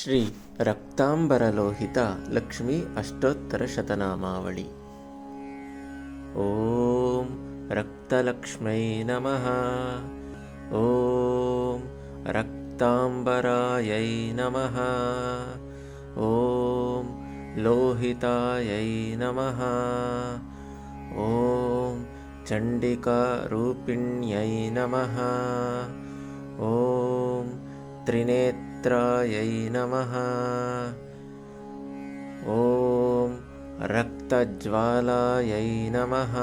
ಶ್ರೀ ರಕ್ತಾಂಬರಲೋಹಿತ ಲಕ್ಷ್ಮೀ ಅಷ್ಟೋತ್ತರಶತನಾಮಾವಳಿ. ಓಂ ರಕ್ತಲಕ್ಷ್ಮೈ ನಮಃ. ಓಂ ರಕ್ತಾಂಬರಾಯೈ ನಮಃ. ಓಂ ಲೋಹಿತಾಯೈ ನಮಃ. ಓಂ ಚಂಡಿಕಾರೂಪಿಣ್ಯೈ ನಮಃ. ಓಂ ತ್ರಿನೇತ್ರಾಯೈ ನಮಃ. ಓಂ ರಕ್ತಜ್ವಾಲಾಯೈ ನಮಃ.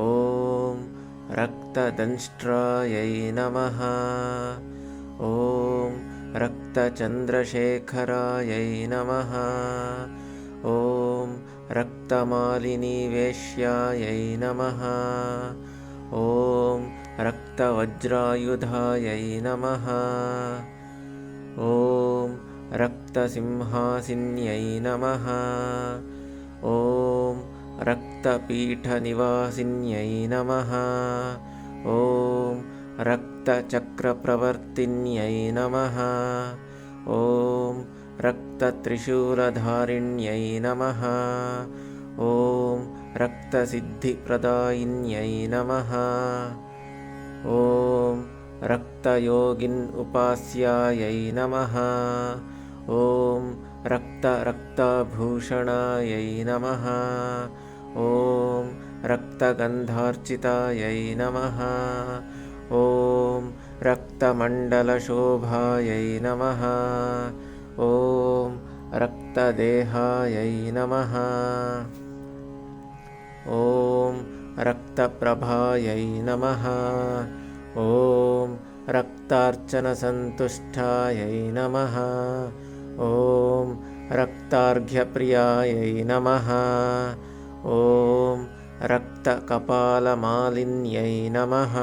ಓಂ ರಕ್ತದಂಷ್ಟ್ರಾಯೈ ನಮಃ. ಓಂ ರಕ್ತಚಂದ್ರಶೇಖರಾಯೈ ನಮಃ. ಓಂ ರಕ್ತಮಾಲಿನೀವೇಶ್ಯಾಯೈ ನಮಃ. ಓಂ ರಕ್ತವಜ್ರಾಯುಧಾಯೈ ನಮಃ. ಓಂ ರಕ್ತಸಿಂಹಾಸಿನ್ಯೈ ನಮಃ. ಓಂ ರಕ್ತಪೀಠನಿವಾಸಿನ್ಯೈ ನಮಃ. ಓಂ ರಕ್ತಚಕ್ರಪ್ರವರ್ತಿನ್ಯೈ ನಮಃ. ಓಂ ರಕ್ತತ್ರಿಶೂಲಧಾರಿಣ್ಯೈ ನಮಃ. ಓಂ ರಕ್ತಸಿದ್ಧಿಪ್ರದಾಯಿನ್ಯೈ ನಮಃ. ಓಂ ರಕ್ತಯೋಗಿನ್ ಉಪಾಸ್ಯಾಯೈ ನಮಃ. ಓಂ ರಕ್ತಭೂಷಣಾಯೈ ನಮಃ. ಓಂ ರಕ್ತಗಂಧಾರ್ಚಿತಾಯೈ ನಮಃ. ಓಂ ರಕ್ತಮಂಡಲಶೋಭಾಯೈ ನಮಃ. ಓಂ ರಕ್ತದೇಹಾಯೈ ನಮಃ. ಓಂ ರಕ್ತಪ್ರಭಾಯೈ ನಮಃ. ಓಂ ರಕ್ತಾರ್ಚನಸಂತುಷ್ಟಾಯೈ ನಮಃ. ಓಂ ರಕ್ತಾರ್ಘ್ಯಪ್ರಿಯಾಯೈ ನಮಃ. ಓಂ ರಕ್ತಕಪಾಲಮಾಲಿನ್ಯೈ ನಮಃ.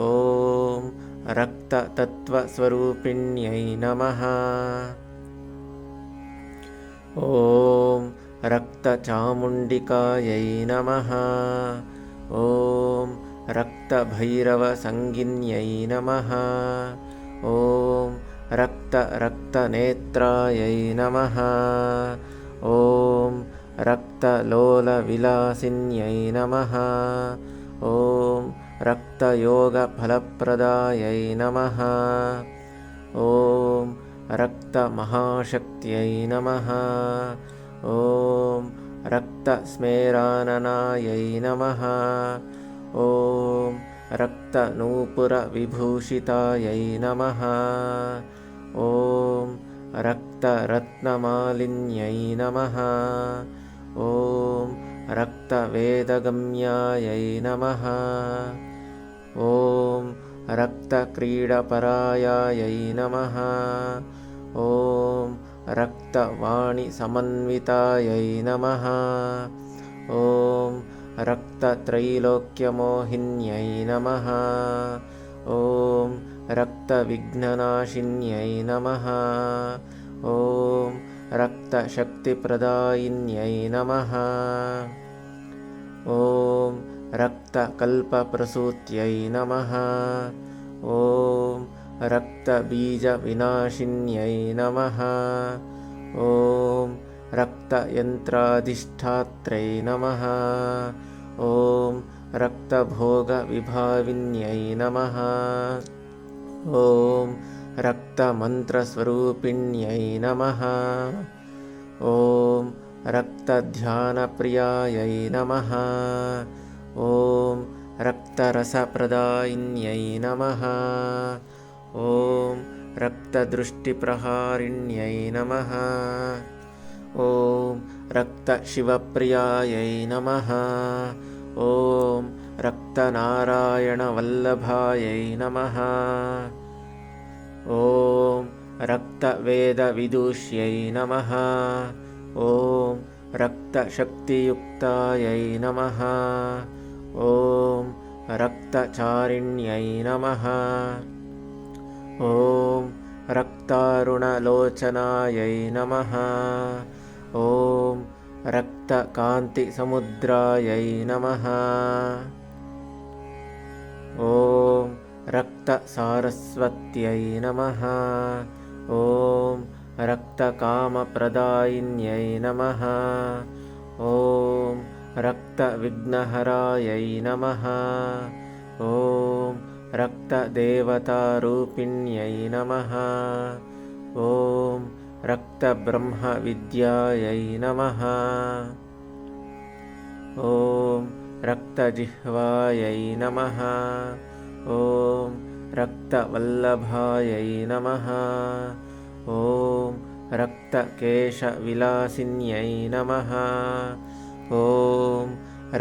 ಓಂ ರಕ್ತತತ್ವಸ್ವರೂಪಿಣ್ಯೈ ನಮಃ. ಓಂ ರಕ್ತಚಾಮುಂಡಿಕಾಯೈ ನಮಃ. ಓಂ ರಕ್ತಭೈರವಸಂಗಿನ್ಯೈ ನಮಃ. ಓಂ ರಕ್ತನೇತ್ರಾಯೈ ನಮಃ. ಓಂ ರಕ್ತಲೋಲವಿಲಾಸಿನ್ಯೈ ನಮಃ. ಓಂ ರಕ್ತಯೋಗಫಲಪ್ರದಾಯೈ ನಮಃ. ಓಂ ರಕ್ತಮಹಾಶಕ್ತ್ಯೈ ನಮಃ. ಓಂ ರಕ್ತಸ್ಮೇರಾನನಾಯೈ ನಮಃ. ಓಂ ರಕ್ತನೂಪುರವಿಭೂಷಿತಾಯೈ ನಮಃ. ಓಂ ರಕ್ತರತ್ನಮಾಲಿನ್ಯೈ ನಮಃ. ಓಂ ರಕ್ತವೇದಗಮ್ಯಾಯೈ ನಮಃ. ಓಂ ರಕ್ತಕ್ರೀಡಪರಾಯಾಯೈ ನಮಃ. ಓಂ ರಕ್ತವಾಣಿಸಮನ್ವಿತಾಯೈ ನಮಃ. ಓಂ ರಕ್ತತ್ರೈಲೋಕ್ಯಮೋಹಿನ್ಯೈ ನಮಃ. ಓಂ ರಕ್ತವಿಘ್ನನಾಶಿನ್ಯೈ ನಮಃ. ಓಂ ರಕ್ತಶಕ್ತಿಪ್ರದಾಯಿನ್ಯೈ ನಮಃ. ಓಂ ರಕ್ತಕಲ್ಪಪ್ರಸೂತ್ಯೈ ನಮಃ. ಓಂ ರಕ್ತಬೀಜವಿನಾಶಿನ್ಯೈ ನಮಃ. ಓಂ ರಕ್ತಯಂತ್ರಾಧಿಷ್ಠಾತ್ರೈ ನಮಃ. ಓಂ ರಕ್ತಭೋಗವಿಭಾವಿನ್ಯೈ ನಮಃ. ಓಂ ರಕ್ತಮಂತ್ರಸ್ವರೂಪಿಣ್ಯೈ ನಮಃ. ಓಂ ರಕ್ತಧ್ಯಾನಪ್ರಿಯಾಯೈ ನಮಃ. ಓಂ ರಕ್ತರಸಪ್ರದಾಯಿನ್ಯೈ ನಮಃ. ಓಂ ರಕ್ತದೃಷ್ಟಿಪ್ರಹಾರಿಣ್ಯೈ ನಮಃ. ಓಂ ರಕ್ತಶಿವಪ್ರಿಯಾಯೈ ನಮಃ. ಓಂ ರಕ್ತನಾರಾಯಣವಲ್ಲಭಾಯೈ ನಮಃ. ಓಂ ರಕ್ತವೇದವಿದೂಷ್ಯೈ ನಮಃ. ಓಂ ರಕ್ತಶಕ್ತಿಯುಕ್ತಾಯೈ ನಮಃ. ಓಂ ರಕ್ತಚಾರಿಣ್ಯೈ ನಮಃ. ಓಂ ರಕ್ತಾರುಣಲೋಚನಾಯೈ ನಮಃ. ಓಂ ರಕ್ತಕಾಂತಿಸಮುದ್ರಾಯೈ ನಮಃ. ಓಂ ರಕ್ತಸಾರಸ್ವತ್ಯೈ ನಮಃ. ॐ रक्तकामप्रदायिन्यै नमः। ॐ रक्तविघ्नहरायै नमः। ॐ रक्तदेवतारूपिण्यै नमः। ॐ रक्तब्रह्मविद्यायै नमः। ॐ रक्तजिह्वायै नमः। ॐ रक्तवल्लभायै नमः। ॐ रक्तकेशविलासिन्यै नमः। ॐ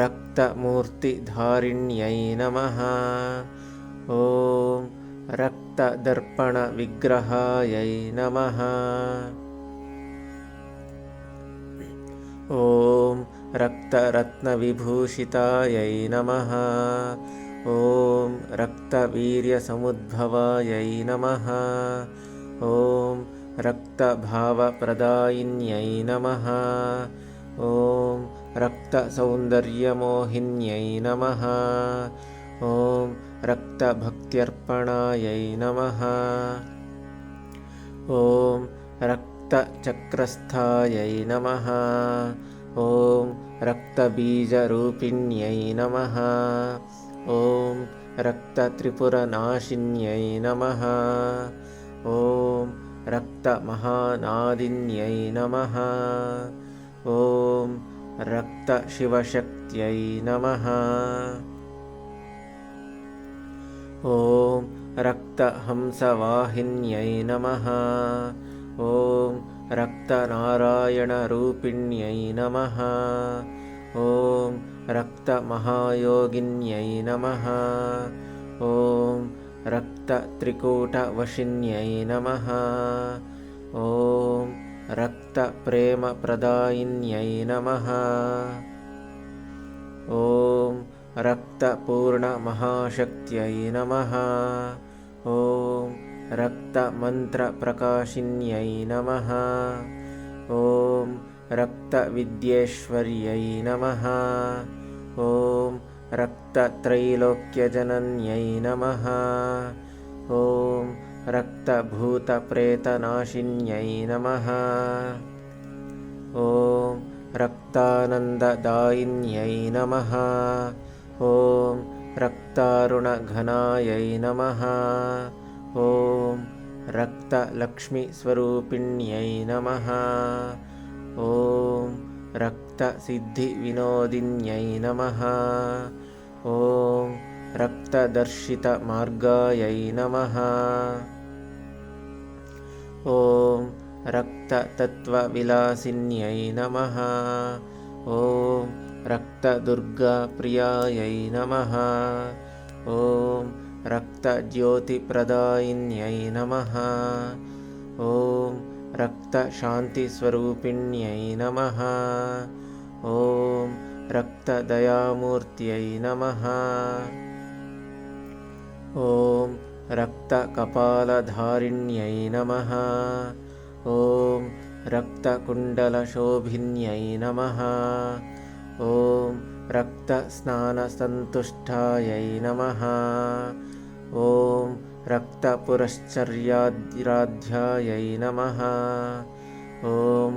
रक्तमूर्तिधारिण्यै नमः। ॐ रक्तदर्पणविग्रहायै नमः। ॐ रक्तरत्नविभूषितायै नमः। ॐ रक्तवीर्यसमुद्भवायै नमः। ॐ रक्तभावप्रदायिन्यै नमः। ॐ रक्तसौन्दर्यमोहिन्यै नमः। ॐ रक्तभक्त्यर्पणायै नमः। ॐ रक्तचक्रस्थायै नमः। ॐ रक्तबीजरूपिण्यै नमः। ॐ रक्तत्रिपुरनाशिन्यै नमः। ॐ रक्तमहानादिन्यै नमः। ॐ रक्तशिवशक्त्यै नमः। ॐ रक्तहंसवाहिन्यै नमः। ॐ रक्तनारायणरूपिण्यै नमः। ॐ रक्तमहायोगिन्यै नमः। ॐ रक्तत्रिकूटवशिन्यै नमः। ॐ रक्तप्रेमप्रदायिन्यै नमः। ॐ रक्तपूर्णमहाशक्त्यै नमः। ॐ रक्तमन्त्रप्रकाशिन्यै नमः। ॐ रक्तविद्येश्वर्यै नमः। ॐ रक्तत्रैलोक्यजनन्यै नमः। ॐ रक्तभूतप्रेतनाशिन्यै नमः। ॐ रक्तानन्ददायिन्यै नमः। ॐ रक्तारुणघनायै नमः। ॐ रक्तलक्ष्मीस्वरूपिण्यै नमः। ॐ रक्तसिद्धिविनोदिन्यै नमः। ॐ रक्तदर्शितमार्गायै नमः। ॐ रक्ततत्त्वविलासिन्यै नमः। ॐ रक्तदुर्गाप्रियायै नमः। ॐ रक्तज्योतिप्रदायिन्यै नमः। ॐ रक्तशान्तिस्वरूपिण्यै नमः। ॐ रक्तदयामूर्त्यै नमः। ॐ रक्तकपालधारिण्यै नमः। ॐ रक्तकुण्डलशोभिन्यै नमः। ॐ रक्तस्नानसन्तुष्टायै नमः। ॐ रक्तपुरश्चर्याराध्यायै नमः। ॐ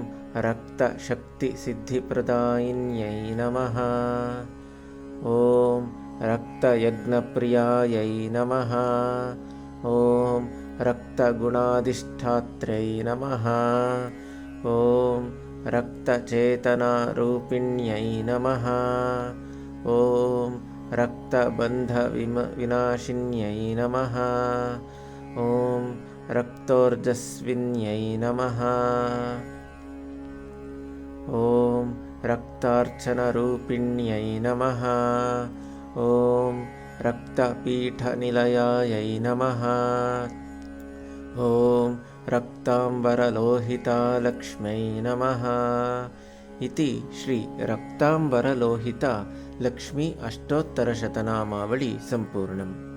रक्तशक्तिसिद्धिप्रदायिन्यै नमः। ॐ रक्तयज्ञप्रियायै नमः। ॐ रक्तगुणाधिष्ठात्र्यै नमः। ॐ रक्तचेतनारूपिण्यै नमः। ॐ रक्तबन्धविनाशिन्यै नमः। ॐ रक्तोर्जस्विन्यै नमः। ॐ रक्तार्चनरूपिण्यै नमः। ॐ रक्तपीठनिलयायै नमः। ॐ रक्ताम्बरलोहितालक्ष्म्यै नमः। इति श्री रक्ताम्बरलोहिता लक्ष्मी अष्टोत्तरशतनामावली सम्पूर्णम्।